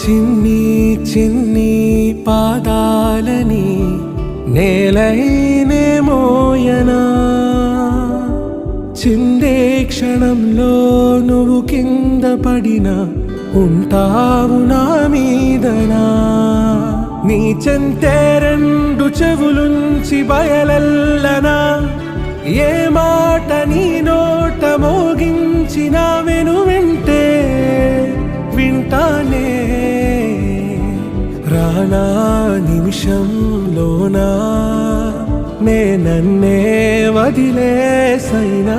చిన్ని చిన్ని పాదాలని నేలైనే మోయనా, చిందే క్షణంలో నువ్వు కింద పడినా ఉంటావు నా మీదనా. నీ చెంతే రెండు చెవులుంచి బయలెల్లనా, ఏ మాట నీ నోట మోగించిన వెను వింటే వింటానే. రానా నిమిషంలోనా నే నన్నే వదిలేసైనా.